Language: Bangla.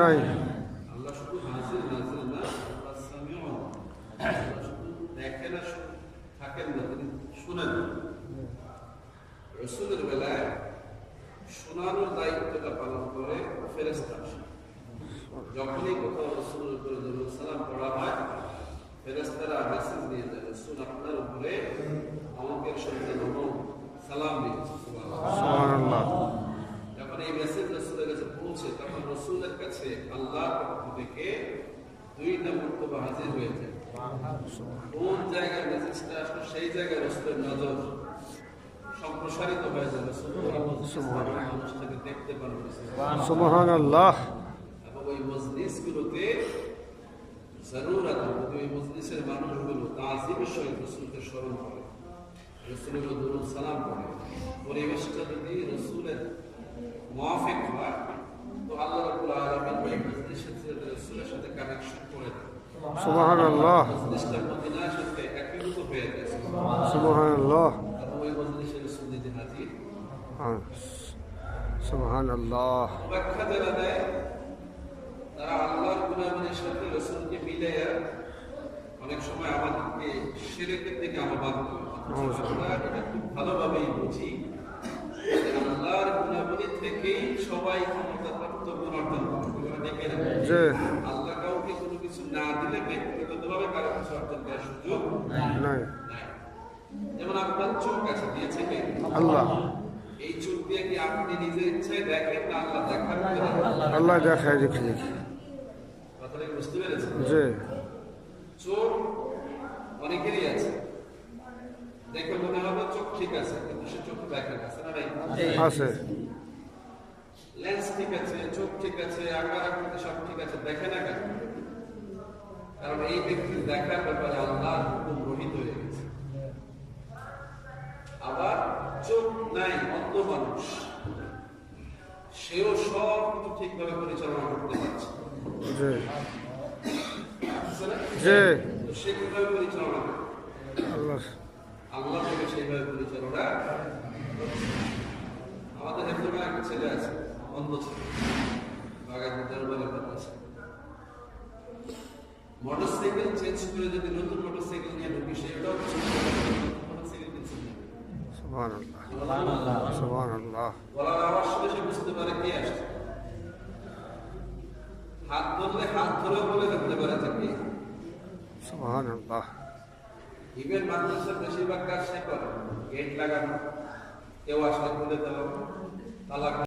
নাই। আল্লাহ শুধু হাজির নাজির না, আল্লাহ সামিউ, আল্লাহ শুধু দেখেন না, থাকেন না, তিনি শুনেন। রাসূলের বেলায় শোনানোর দায়িত্বটা পালন করে ফেরেশতা। যখনই কোথাও রাসূলের উপরে দরুদ সালাম পড়া হয়, ফেরেশতারা মেসেজ দিয়ে যায়, রাসূল আপনার উপরে আমাদের সন্তান সালাম দিন। সুবহানাল্লাহ। যখন এই মেসেজ রাসূলের কাছে পৌঁছে, তখন রাসূলের কাছে আল্লাহর পক্ষ থেকে দুইটা বক্তব্য হাজির হয়ে যায়। কোন জায়গায় মেসেজটা আসলে সেই জায়গায় রাসূলের নজর সম্প্রসারিত হয়ে যায়, রাসূল মানুষটাকে দেখতে পারেন। সুবহানাল্লাহ। এবং ওই মজলিসগুলোতে জরুরত, ওই মজলিসের মানুষগুলো তাজিমের সহিত রাসূলকে স্মরণ করে, রাসূলের দরুদ সালাম করে। পরিবেশটা যদি রাসূলের মুআফিক হয়, তো আল্লাহ রাব্বুল আলামিন ওই মজলিসের সাথে রাসূলের সাথে কানেকশন করে দেন। সুবহানাল্লাহ। মজলিসটা মদিনার সাথে একীভূত হয়ে যায়। সুবহানাল্লাহ। এবং ওই মজলিসে রাসূল যদি হাজির। সুবহানাল্লাহ। ব্যাখ্যা যারা দেয়, তারা আল্লাহর গুনাহের সাথে রাসূলকে মিলাইয়া অনেক সময় আমাদেরকে শিরকের দিকে আহ্বান করে। আমরা এটা খুব ভালোভাবেই বুঝি যে আল্লাহর গুনাহগুলি থেকেই সবাই ক্ষমতাপ্রাপ্ত গুণ অর্জন করে। আল্লাহ কাউকে কোনো কিছু না দিলে ব্যক্তিগতভাবে কারো কিছু অর্জন করার সুযোগ নাই। যেমন আপনার চোখ আছে, দিয়েছে কে? আল্লাহ। এই চোখ দিয়ে কি আপনি নিজের ইচ্ছায় দেখেন না আল্লাহ দেখান? আল্লাহ দেখায় দেখি। কথাটা বুঝতে পেরেছেন? জি। চোখ অনেকেরই আছে, দেখে মনে হবে চোখ ঠিক আছে, কিন্তু সে চোখ দেখে না, আছে না নাই? আছে। লেন্স ঠিক আছে, চোখ ঠিক আছে, আকার আকৃতি সব ঠিক আছে, দেখে না কেন? কারণ এই ব্যক্তির দেখার ব্যাপারে আল্লাহর হুকুম রহিত হয়ে গেছে। আবার চোখ নাই, অন্ধ মানুষ, সেও সব কিছু ঠিকভাবে পরিচালনা করতে পারছে। সে কিভাবে পরিচালনা করে? আল্লাহ থেকে সেইভাবে পরিচালনা। আমাদের হেফজুল্লাহ একটা ছেলে আছে, অন্ধ ছেলে, মোটরসাইকেল চেঞ্জ করে যদি নতুন মোটরসাইকেল নিয়ে ঢুকি, সেটাও মোটরসাইকেল কিনছে না। সুবহানাল্লাহ। সুবহানাল্লাহ। বলার আওয়াজ শুনে সে বুঝতে পারে কে আসছে। হাত ধরলে হাত ধরে বলে দেখতে পারে যে কে। সুবহানাল্লাহ। ইভেন মাদ্রাসার বেশিরভাগ কাজ সে করে, গেট লাগানো, কেউ আসলে খুলে দেওয়া, তালা